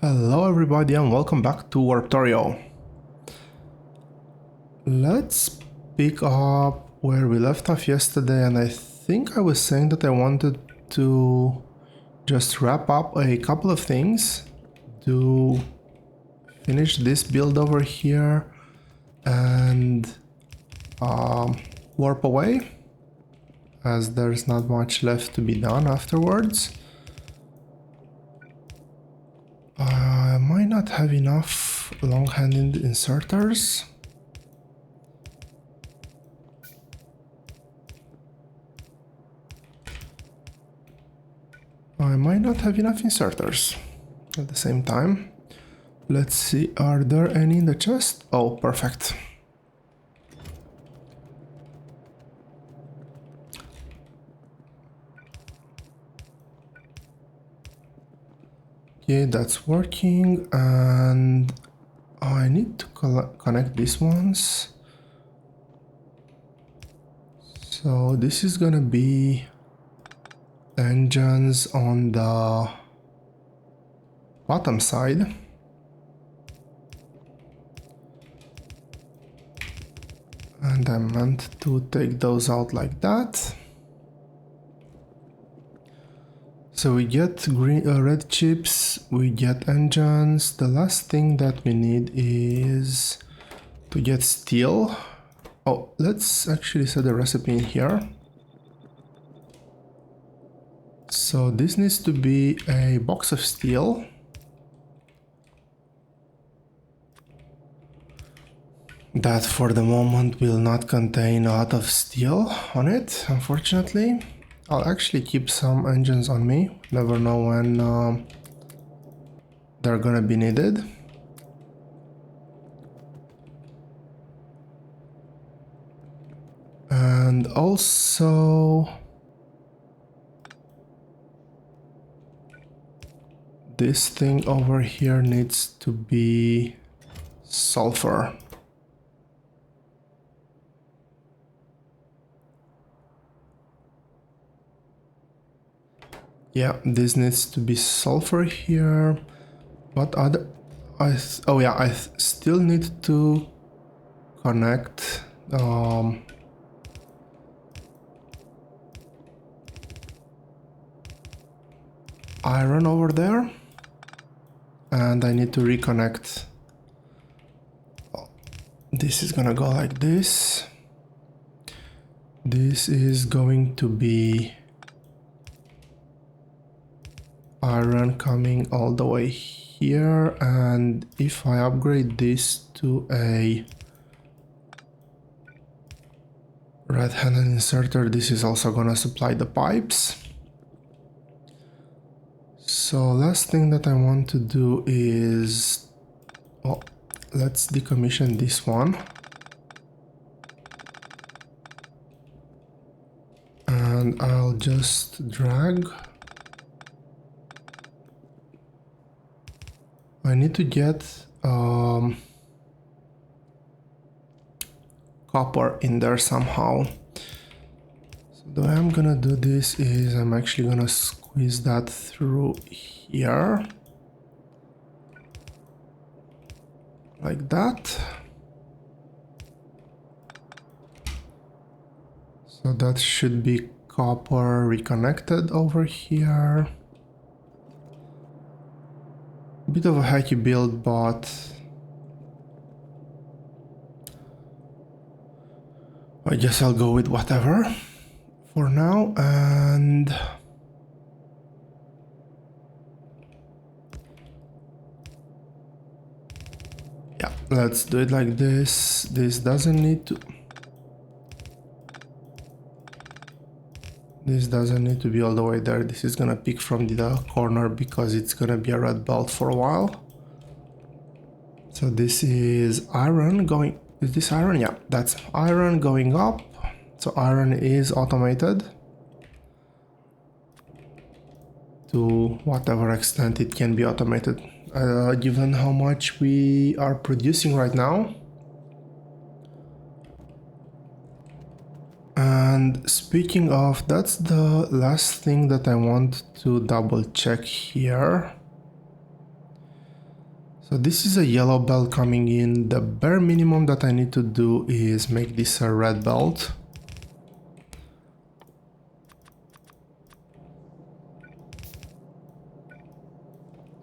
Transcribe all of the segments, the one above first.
Hello everybody and welcome back to Warptorio. Let's pick up where we left off yesterday, and I think I was saying that I wanted to just wrap up a couple of things, to finish this build over here and warp away, as there's not much left to be done afterwards. I might not have enough long-handed inserters. I might not have enough inserters at the same time. Let's see, are there any in the chest? Oh, perfect. Okay, that's working, and I need to connect these ones. So this is gonna be engines on the bottom side. And I meant to take those out like that. So we get red chips, we get engines. The last thing that we need is to get steel. Oh, let's actually set the recipe in here. So this needs to be a box of steel. That for the moment will not contain a lot of steel on it, unfortunately. I'll actually keep some engines on me. Never know when they're gonna be needed. And also this thing over here needs to be sulfur. Yeah, this needs to be sulfur here. What other? Oh yeah, I still need to connect iron over there, and I need to reconnect. This is gonna go like this. This is going to be iron coming all the way here, and if I upgrade this to a red-handed inserter, this is also gonna supply the pipes. So last thing that I want to do is, well, let's decommission this one. And I'll just drag. I need to get copper in there somehow. So the way I'm gonna do this is I'm actually gonna squeeze that through here. Like that. So that should be copper reconnected over here. Bit of a hacky build, but I guess I'll go with whatever for now. And yeah, let's do it like this. This doesn't need to be all the way there. This is gonna pick from the corner because it's gonna be a red belt for a while. So this is iron going. Is this iron? Yeah, that's iron going up. So iron is automated to whatever extent it can be automated, given how much we are producing right now. And speaking of, that's the last thing that I want to double check here. So this is a yellow belt coming in. The bare minimum that I need to do is make this a red belt.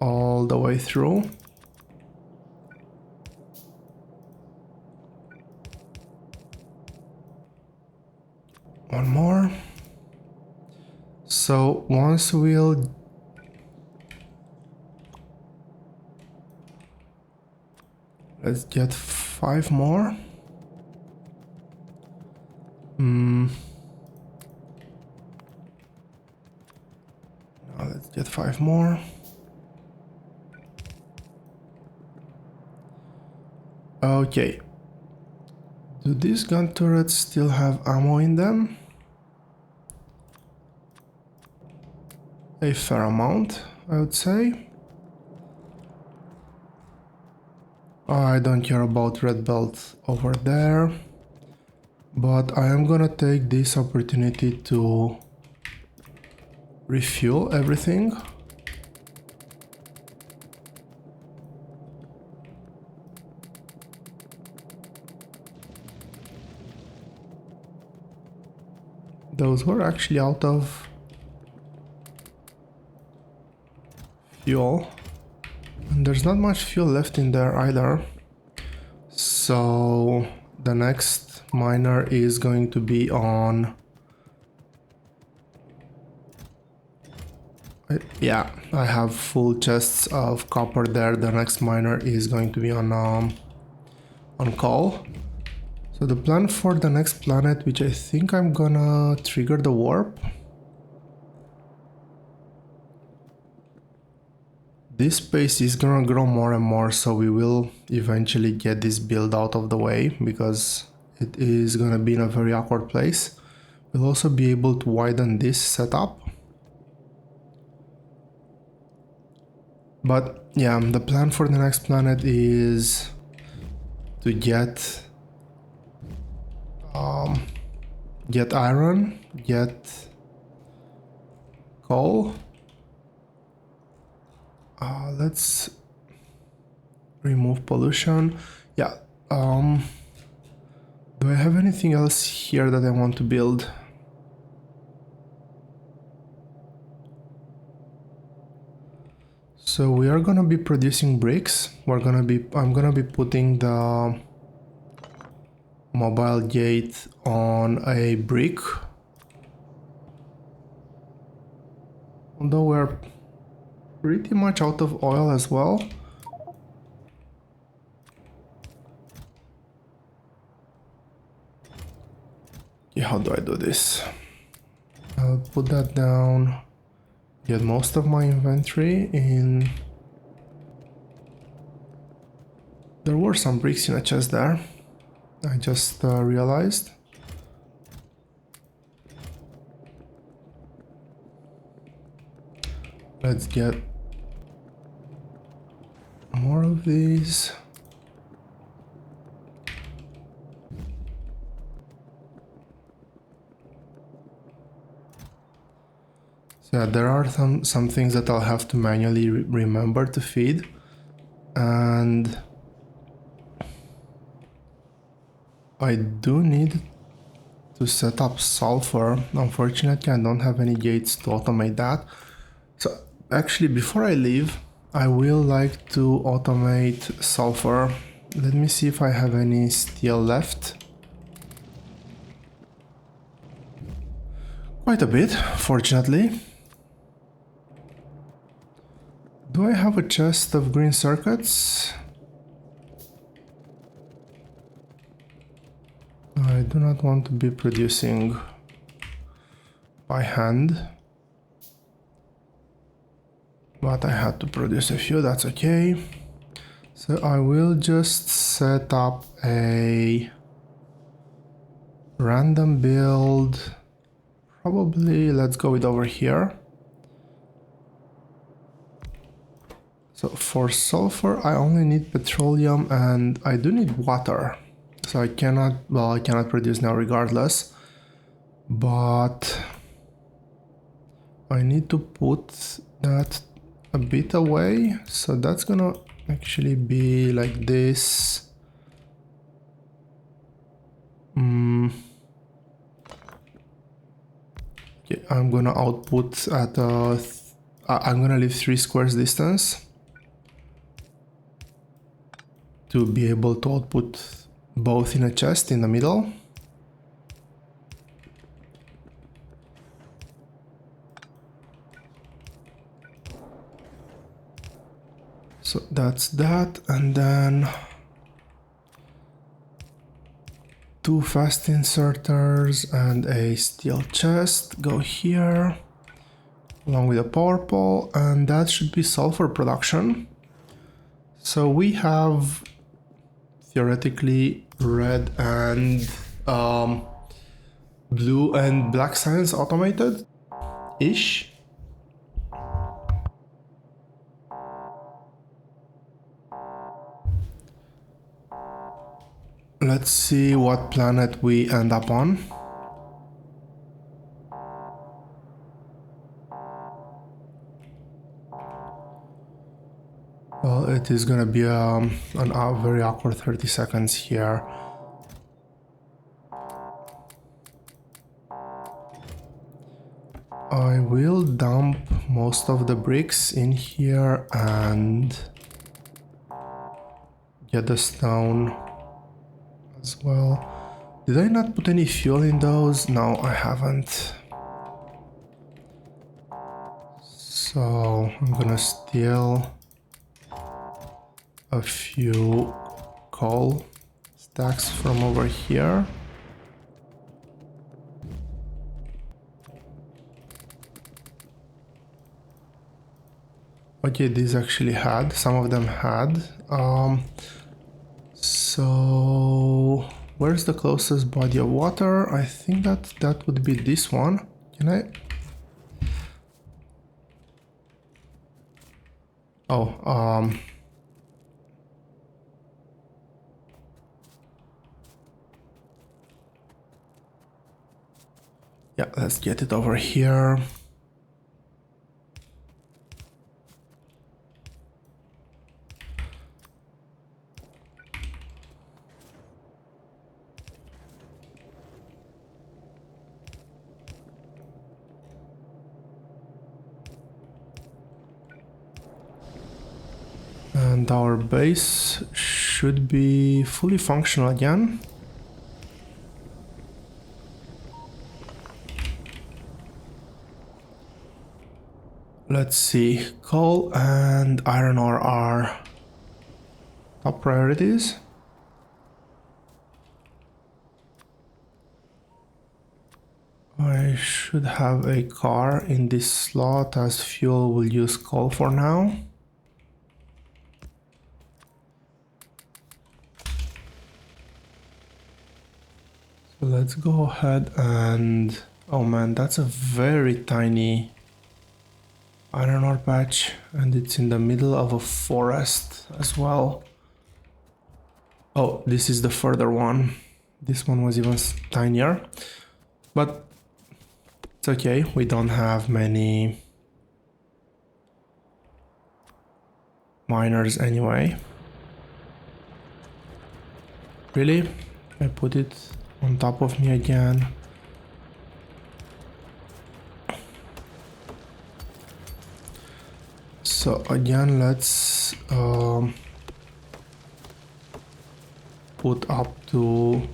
All the way through. One more. So once we'll let's get 5 more. Now let's get 5 more. Okay. Do these gun turrets still have ammo in them? A fair amount, I would say. I don't care about red belt over there, but I am gonna take this opportunity to refuel everything. Those were actually out of fuel. And there's not much fuel left in there either. So the next miner is going to be on... Yeah, I have full chests of copper there. The next miner is going to be on coal. So the plan for the next planet, which I think I'm gonna trigger the warp. This space is gonna grow more and more, so we will eventually get this build out of the way, because it is gonna be in a very awkward place. We'll also be able to widen this setup. But yeah, the plan for the next planet is to get iron, get coal. Let's remove pollution. Yeah. Do I have anything else here that I want to build? So we are gonna be producing bricks. I'm gonna be putting the mobile gate on a brick. Although we're pretty much out of oil as well. Yeah, how do I do this? I'll put that down. Get most of my inventory in. There were some bricks in a chest there. I just realized. Let's get more of these. So yeah, there are some things that I'll have to manually remember to feed, and I do need to set up sulfur. Unfortunately, I don't have any gates to automate that. So actually, before I leave, I will like to automate sulfur. Let me see if I have any steel left. Quite a bit, fortunately. Do I have a chest of green circuits? I do not want to be producing by hand. But I had to produce a few, that's okay. So I will just set up a random build. Probably let's go with over here. So for sulfur I only need petroleum and I do need water. So I cannot produce now regardless. But I need to put that a bit away, so that's gonna actually be like this. Okay, I'm gonna output at I'm gonna leave 3 squares distance to be able to output both in a chest in the middle. So that's that, and then 2 fast inserters and a steel chest go here, along with a power pole, and that should be sulfur production. So we have theoretically red and blue and black science automated-ish. Let's see what planet we end up on. Well, it is gonna be a very awkward 30 seconds here. I will dump most of the bricks in here and get the stone as well. Did I not put any fuel in those? No, I haven't. So I'm gonna steal a few coal stacks from over here. Okay, these actually had, some of them had. So where's the closest body of water? I think that would be this one. Can I? Oh, yeah, let's get it over here. And our base should be fully functional again. Let's see, coal and iron ore are top priorities. I should have a car in this slot as fuel will use coal for now. So let's go ahead and... oh man, that's a very tiny iron ore patch, and it's in the middle of a forest as well. Oh, this is the further one. This one was even tinier, but it's okay, we don't have many miners anyway. Really? I put it on top of me again. So again, let's put up to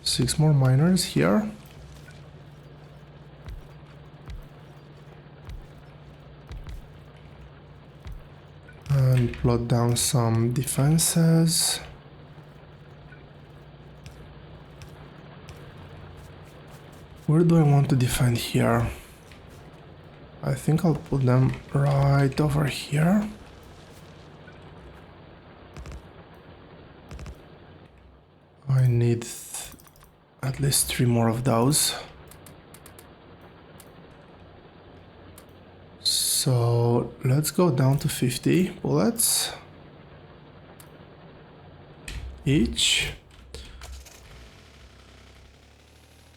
6 more miners here. And plot down some defenses. Where do I want to defend here? I think I'll put them right over here. I need at least 3 more of those. So let's go down to 50 bullets each.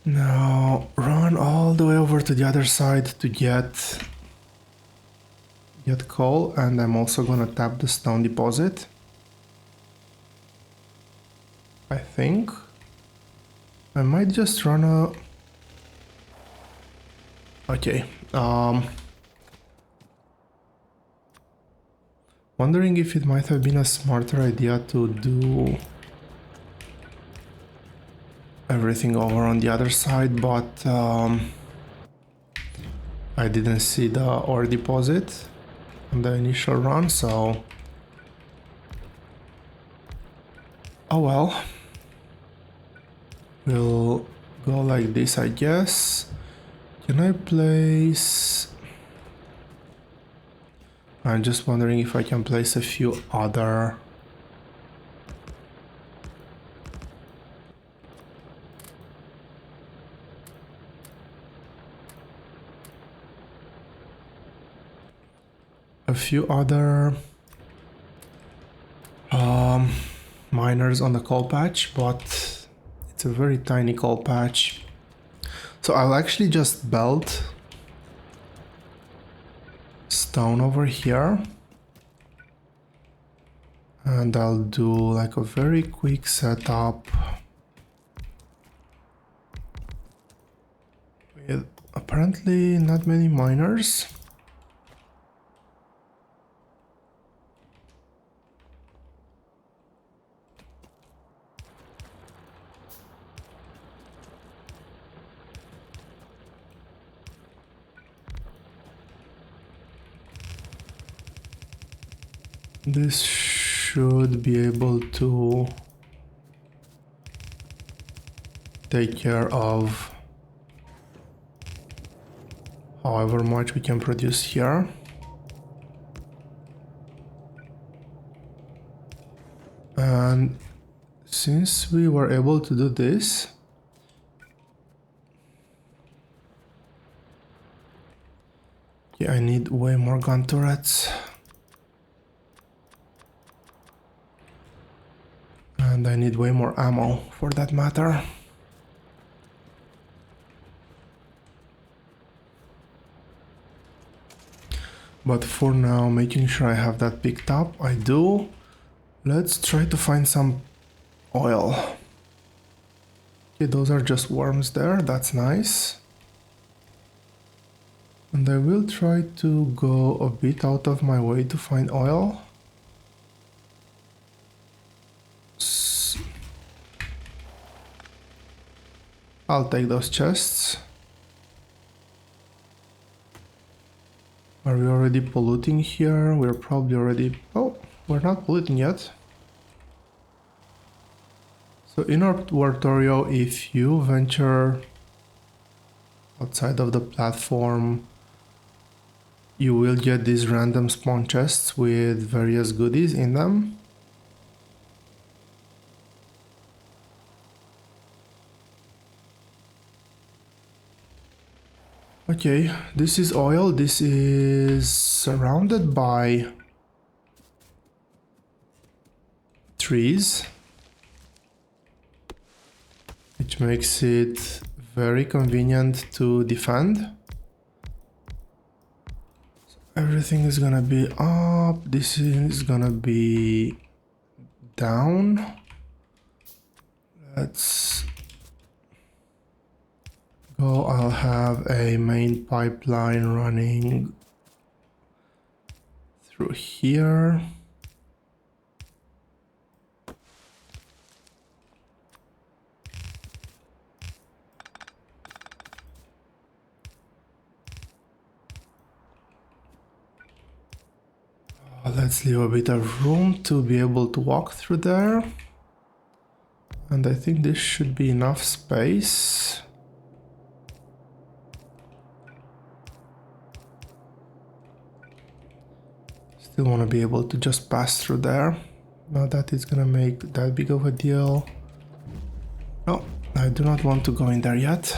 Now run all the way over to the other side to get coal, and I'm also gonna tap the stone deposit. I think. I might just run a... Okay. Wondering if it might have been a smarter idea to do everything over on the other side, but I didn't see the ore deposit on the initial run, so... Oh well. We'll go like this, I guess. Can I place... I'm just wondering if I can place a few other... miners on the coal patch, but it's a very tiny coal patch. So I'll actually just belt stone over here, and I'll do like a very quick setup with apparently not many miners. This should be able to take care of however much we can produce here. And since we were able to do this, yeah, I need way more gun turrets. And I need way more ammo for that matter. But for now, making sure I have that picked up, I do. Let's try to find some oil. Okay, those are just worms there, that's nice. And I will try to go a bit out of my way to find oil. I'll take those chests. Are we already polluting here? We're probably already... Oh, we're not polluting yet. So in our Warptorio, if you venture outside of the platform, you will get these random spawn chests with various goodies in them. Okay, this is oil. This is surrounded by trees, which makes it very convenient to defend. So everything is gonna be up. This is gonna be down. Let's go. I'll have a main pipeline running through here. Let's leave a bit of room to be able to walk through there. And I think this should be enough space. Still want to be able to just pass through there. Not that it's gonna make that big of a deal. No, I do not want to go in there yet.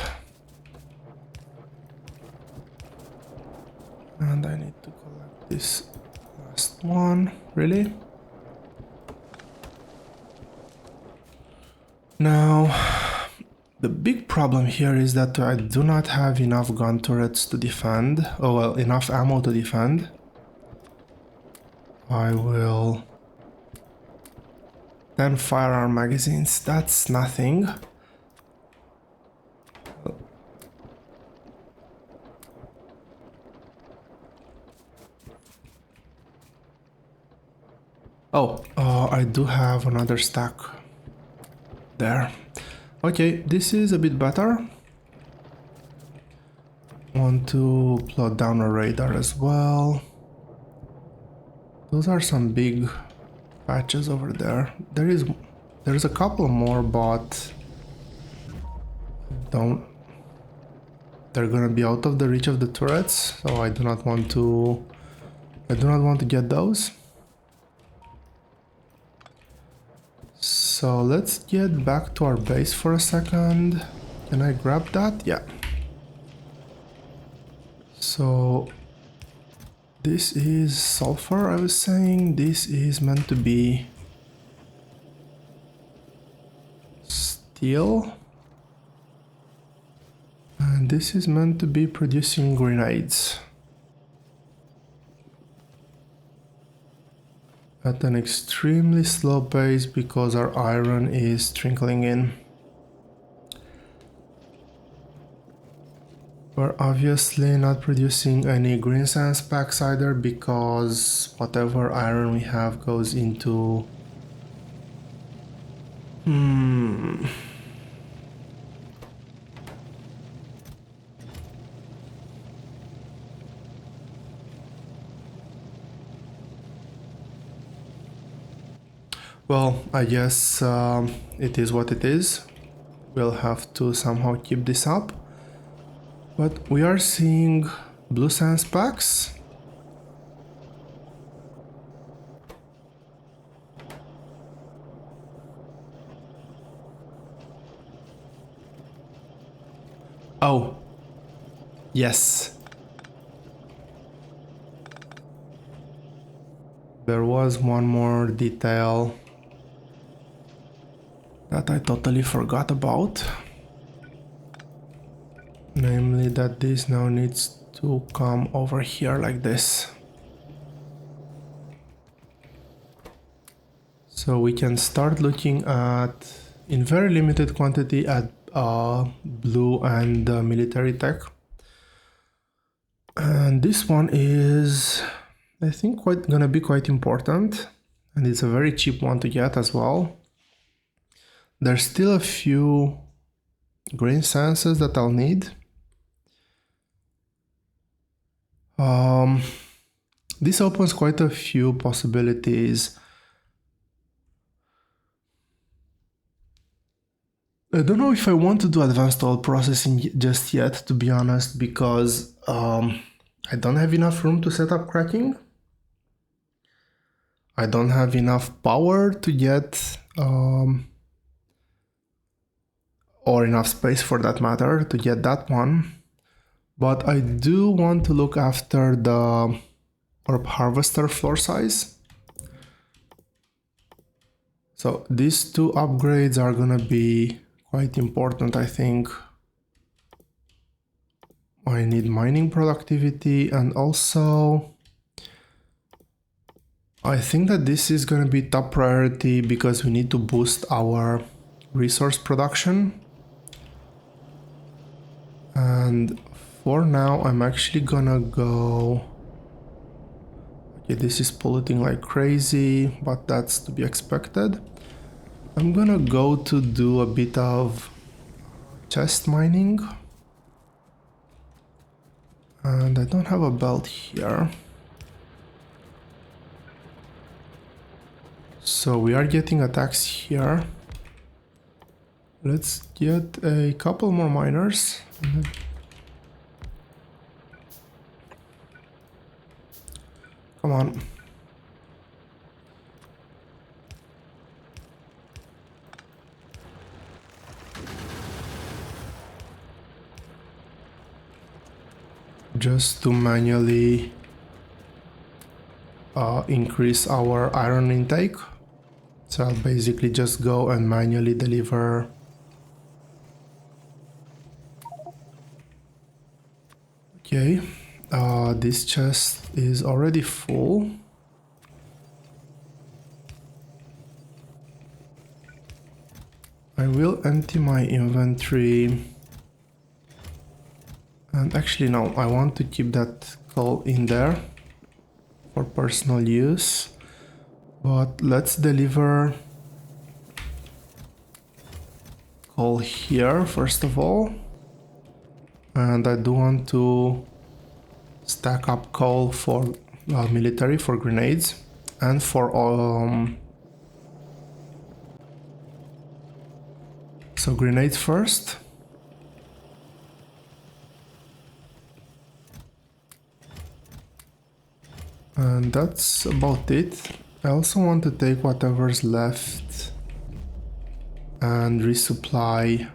And I need to collect this last one. Really? Now, the big problem here is that I do not have enough gun turrets to defend. Oh well, enough ammo to defend. I will 10 firearm magazines, that's nothing. Oh, I do have another stack there. Okay, this is a bit better. Want to plot down a radar as well. Those are some big patches over there. There's a couple more, but don't. They're gonna be out of the reach of the turrets, so I do not want to. I do not want to get those. So let's get back to our base for a second. Can I grab that? Yeah. So this is sulfur, I was saying. This is meant to be steel. And this is meant to be producing grenades. At an extremely slow pace because our iron is trickling in. We're obviously not producing any green science packs either because whatever iron we have goes into... Well, I guess it is what it is. We'll have to somehow keep this up. But we are seeing blue science packs. Oh, yes. There was one more detail that I totally forgot about. Namely that this now needs to come over here like this. So we can start looking at, in very limited quantity, at blue and military tech. And this one is, I think, gonna be quite important. And it's a very cheap one to get as well. There's still a few grain sciences that I'll need. This opens quite a few possibilities. I don't know if I want to do advanced oil processing just yet, to be honest, because I don't have enough room to set up cracking. I don't have enough power to get, or enough space for that matter, to get that one. But I do want to look after the orb harvester floor size. So these two upgrades are gonna be quite important, I think. I need mining productivity, and also I think that this is gonna be top priority because we need to boost our resource production. And for now, I'm actually gonna go... Okay, this is polluting like crazy, but that's to be expected. I'm gonna go to do a bit of chest mining. And I don't have a belt here. So we are getting attacks here. Let's get a couple more miners. Come on. Just to manually increase our iron intake. So I'll basically just go and manually deliver. Okay, this chest is already full. I will empty my inventory. And actually no, I want to keep that coal in there for personal use. But let's deliver coal here first of all. And I do want to stack up coal for military, for grenades, and for so grenades first. And that's about it. I also want to take whatever's left and resupply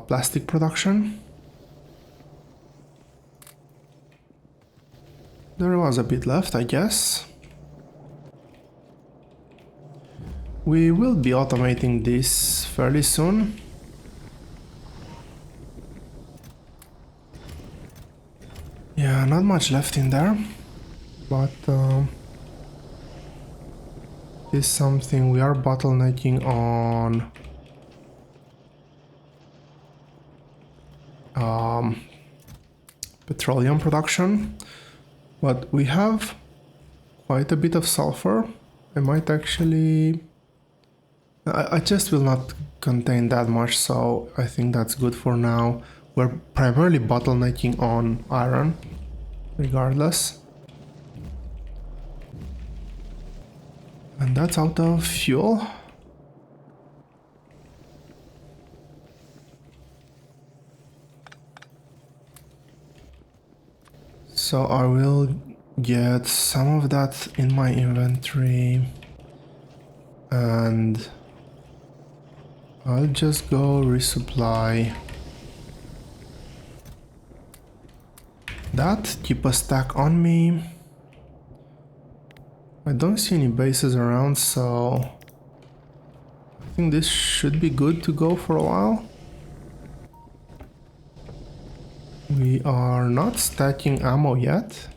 plastic production. There was a bit left, I guess. We will be automating this fairly soon. Yeah, not much left in there, but is something we are bottlenecking on petroleum production, but we have quite a bit of sulfur. I might actually... I just will not contain that much, so I think that's good for now. We're primarily bottlenecking on iron, regardless. And that's out of fuel. So I will get some of that in my inventory. And I'll just go resupply that, keep a stack on me. I don't see any bases around, so I think this should be good to go for a while. We are not stacking ammo yet,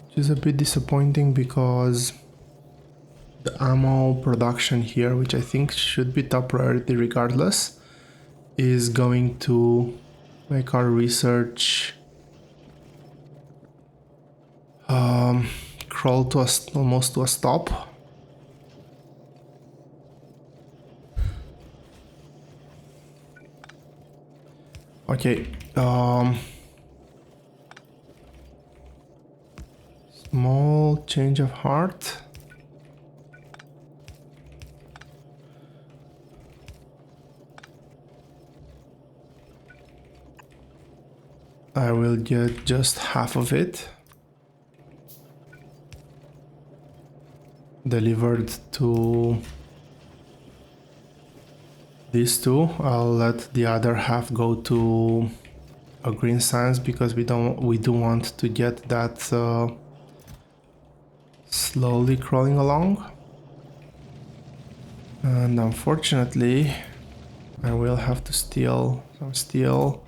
which is a bit disappointing because the ammo production here, which I think should be top priority regardless, is going to make our research crawl to almost to a stop. Okay, small change of heart. I will get just half of it delivered to these two. I'll let the other half go to a green science because we do want to get that slowly crawling along. And unfortunately I will have to steal some steel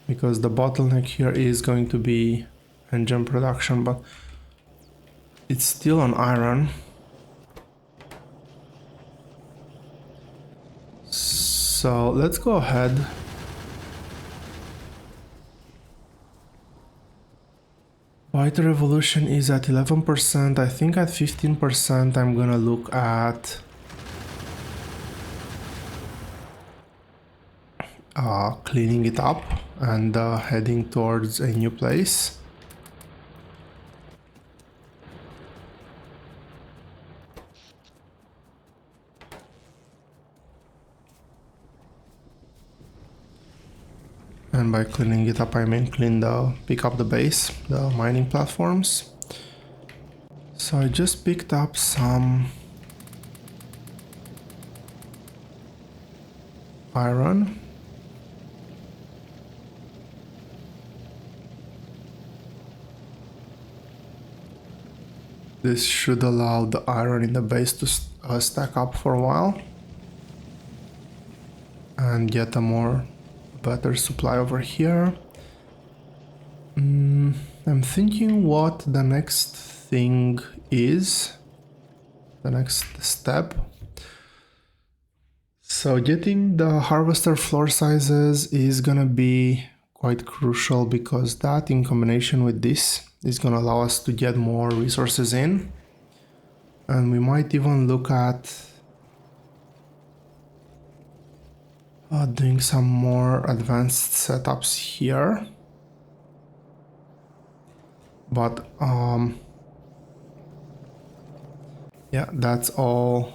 because the bottleneck here is going to be engine production, but it's still on iron. So let's go ahead. White revolution is at 11%. I think at 15% I'm gonna look at cleaning it up and heading towards a new place. And by cleaning it up, I mean pick up the base, the mining platforms. So I just picked up some iron. This should allow the iron in the base to stack up for a while and get a better supply over here. I'm thinking what the next thing is, the next step. So getting the harvester floor sizes is gonna be quite crucial, because that in combination with this is gonna allow us to get more resources in. And we might even look at doing some more advanced setups here. But yeah, that's all.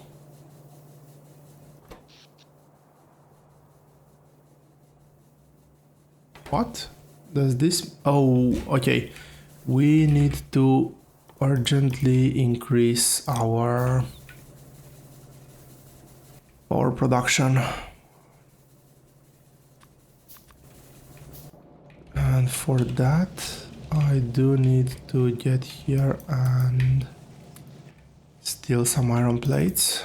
What does this? Oh, okay. We need to urgently increase our power production. And for that, I do need to get here and steal some iron plates.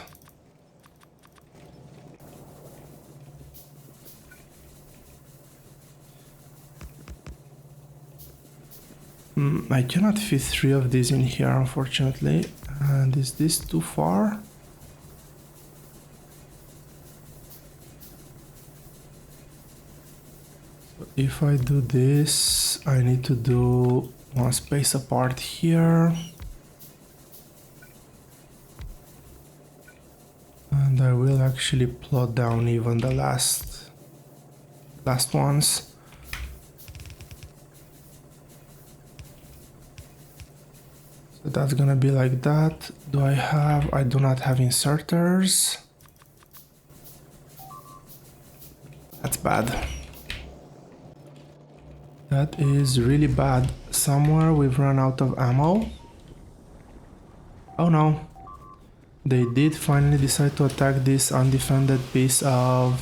I cannot fit 3 of these in here, unfortunately. And is this too far? So if I do this, I need to do one space apart here. And I will actually plot down even the last ones. So that's gonna be like that. I do not have inserters. That's bad. That is really bad. Somewhere we've run out of ammo. Oh no. They did finally decide to attack this undefended piece of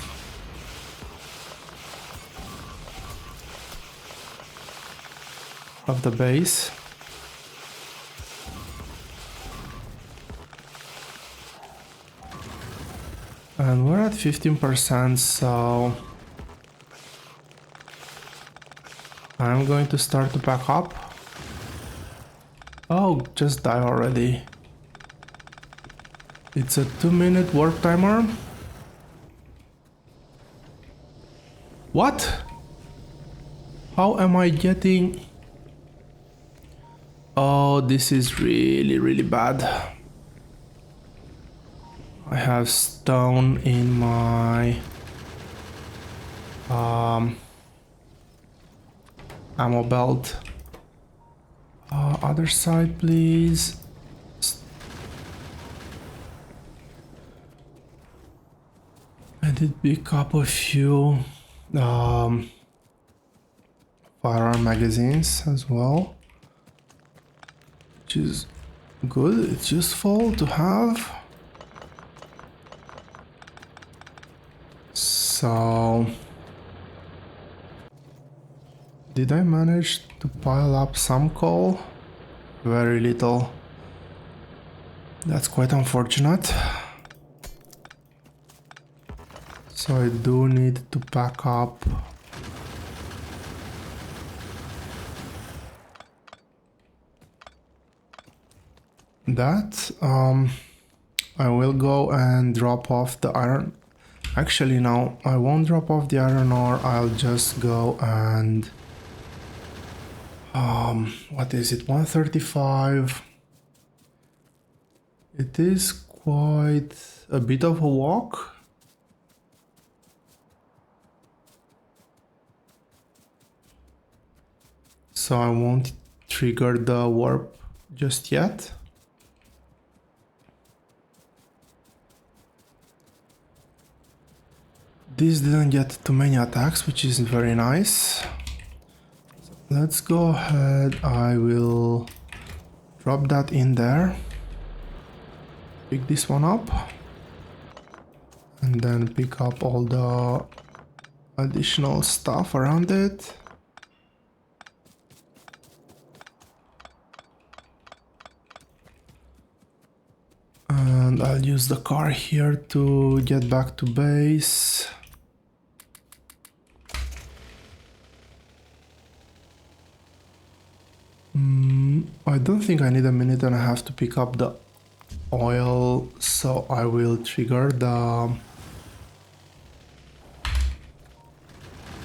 the base. And we're at 15%, so I'm going to start to pack up. Oh, just die already. It's a 2-minute warp timer. What? How am I getting... Oh, this is really, really bad. I have stone in my ammo belt. Other side, please. I did pick up a few firearm magazines as well, which is good. It's useful to have. So, did I manage to pile up some coal? Very little. That's quite unfortunate. So I do need to pack up that. I will go and drop off the iron. Actually, no, I won't drop off the iron ore. I'll just go and what is it, 135. It is quite a bit of a walk. So I won't trigger the warp just yet. This didn't get too many attacks, which is very nice. Let's go ahead, I will drop that in there. Pick this one up. And then pick up all the additional stuff around it. And I'll use the car here to get back to base. I don't think I need a minute and a half to pick up the oil, so I will trigger the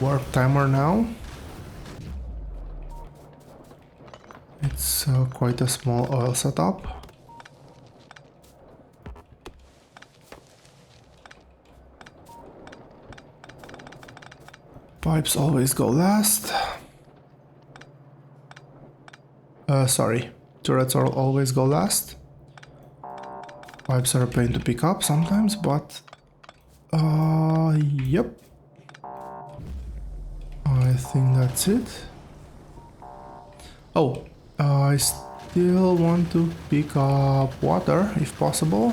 warp timer now. It's quite a small oil setup. Pipes always go last. Sorry, turrets always go last. Pipes are a pain to pick up sometimes, but yep. I think that's it. Oh, I still want to pick up water if possible.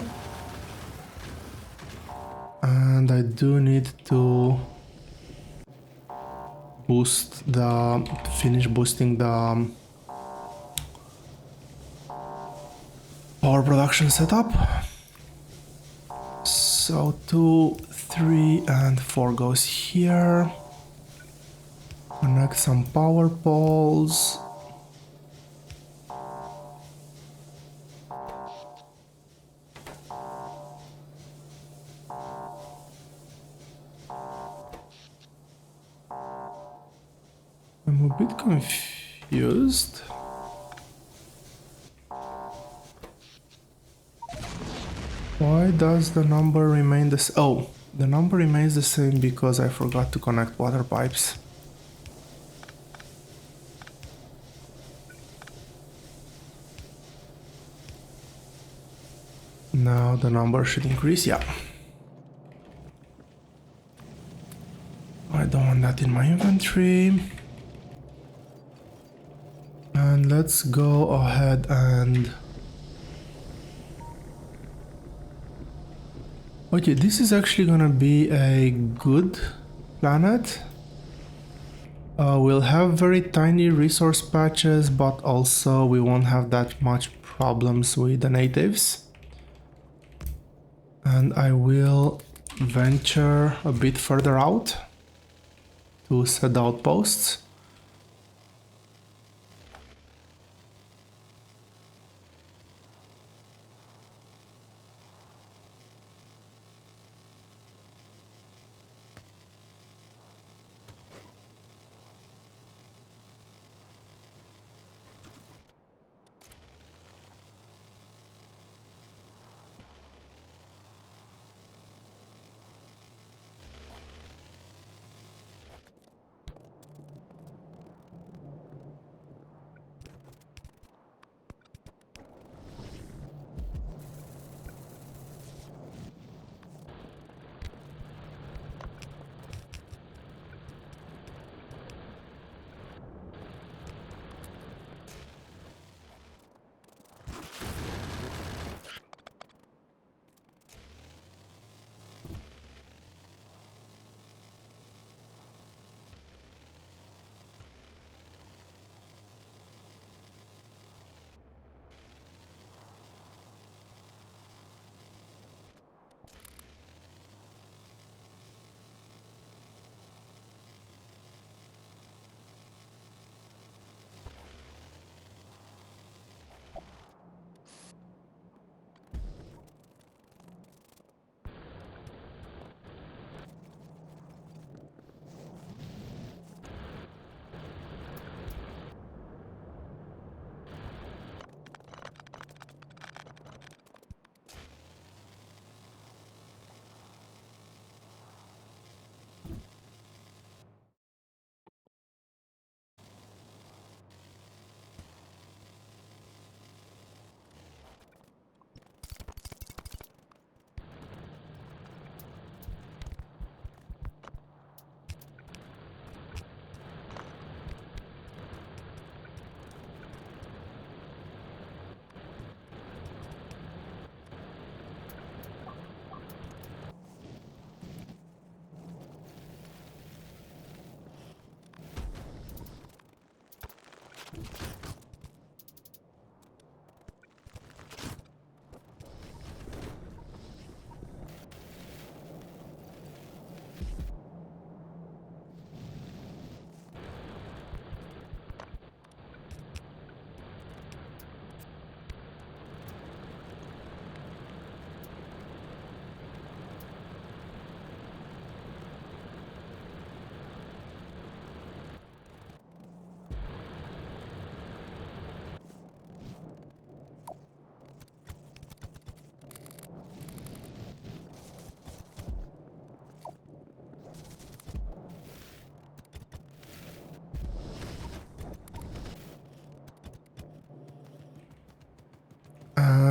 And I do need to finish boosting the power production setup. So 2, 3 and 4 goes here. Connect some power poles. I'm a bit confused. Why does the number remain the same? Oh, the number remains the same because I forgot to connect water pipes. Now the number should increase, yeah. I don't want that in my inventory. And let's go ahead and... Okay, this is actually gonna be a good planet. We'll have very tiny resource patches, but also we won't have that much problems with the natives. And I will venture a bit further out to set outposts.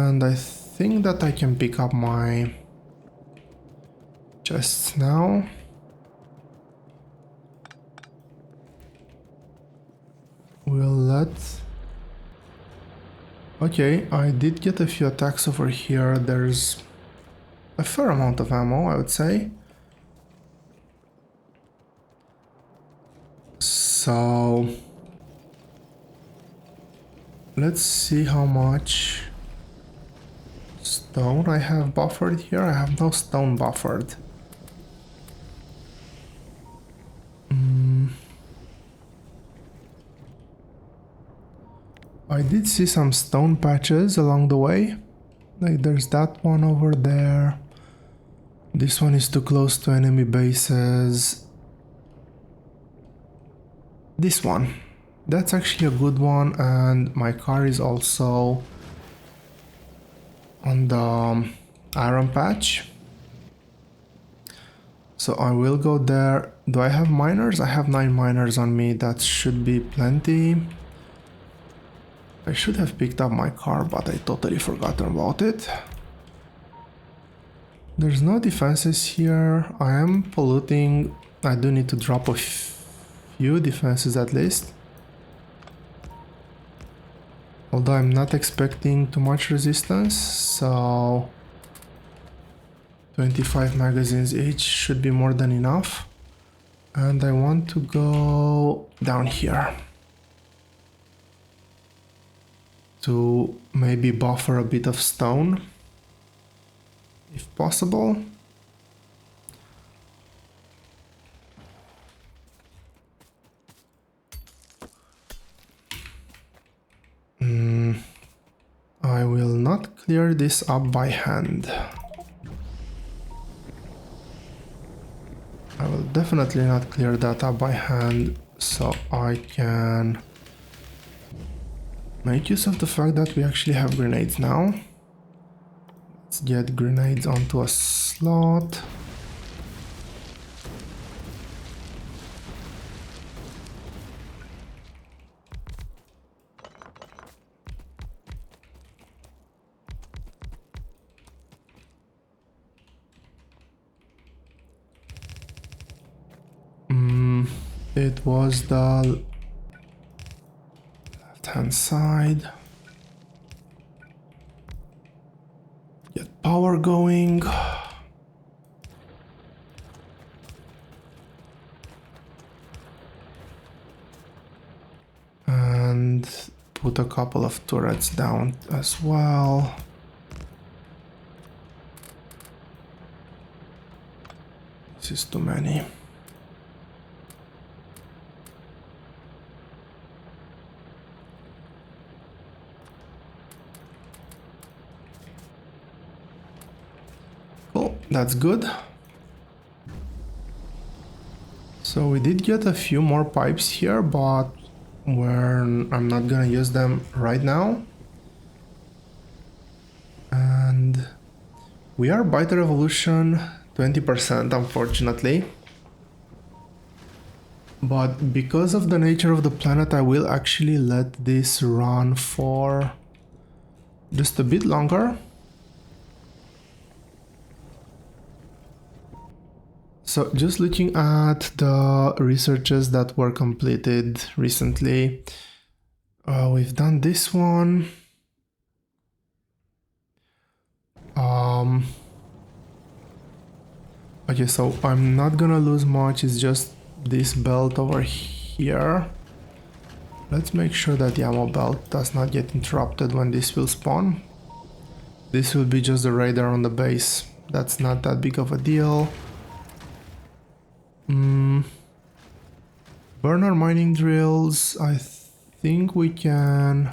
And I think that I can pick up my chests now. We'll let... Okay, I did get a few attacks over here. There's a fair amount of ammo, I would say. So... let's see how much stone I have buffered here. I have no stone buffered. I did see some stone patches along the way. Like there's that one over there. This one is too close to enemy bases. This one. That's actually a good one, and my car is also on the iron patch. So I will go there. Do I have miners? I have 9 miners on me. That should be plenty. I should have picked up my car, but I totally forgot about it. There's no defenses here. I am polluting. I do need to drop a few defenses at least. Although I'm not expecting too much resistance, so 25 magazines each should be more than enough. And I want to go down here to maybe buffer a bit of stone, if possible. I will not clear this up by hand. I will definitely not clear that up by hand, so I can make use of the fact that we actually have grenades now. Let's get grenades onto a slot. It was the left-hand side. Get power going. And put a couple of turrets down as well. This is too many. That's good. So we did get a few more pipes here, but I'm not gonna use them right now. And we are by the revolution 20%, unfortunately. But because of the nature of the planet, I will actually let this run for just a bit longer. So just looking at the researches that were completed recently, we've done this one. Okay, so I'm not gonna lose much, it's just this belt over here. Let's make sure that the ammo belt does not get interrupted when this will spawn. This will be just the radar on the base. That's not that big of a deal. Burner mining drills, I think we can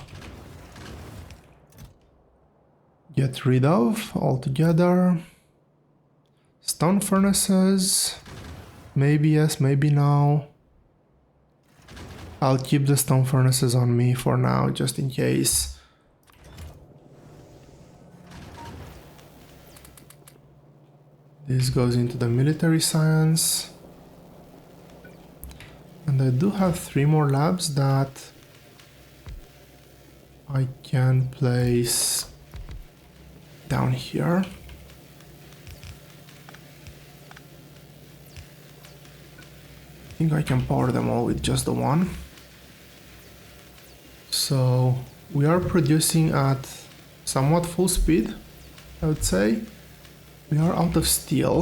get rid of altogether. Stone furnaces, maybe yes, maybe no. I'll keep the stone furnaces on me for now, just in case. This goes into the military science. And I do have 3 more labs that I can place down here. I think I can power them all with just the one. So we are producing at somewhat full speed, I would say. We are out of steel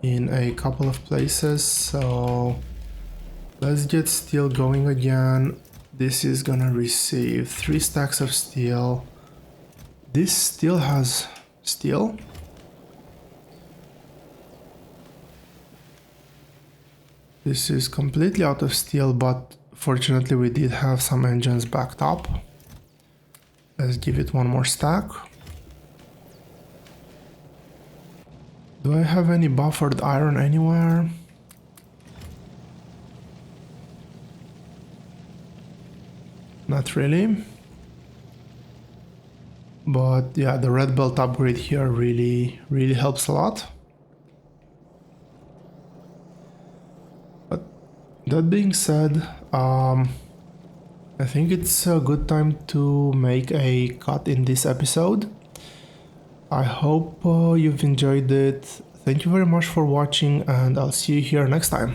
in a couple of places, so let's get steel going again. This is gonna receive 3 stacks of steel. This still has steel. This is completely out of steel, but fortunately we did have some engines backed up. Let's give it one more stack. Do I have any buffered iron anywhere? Not really. But yeah, the red belt upgrade here really helps a lot. But that being said, I think it's a good time to make a cut in this episode. I hope you've enjoyed it. Thank you very much for watching, and I'll see you here next time.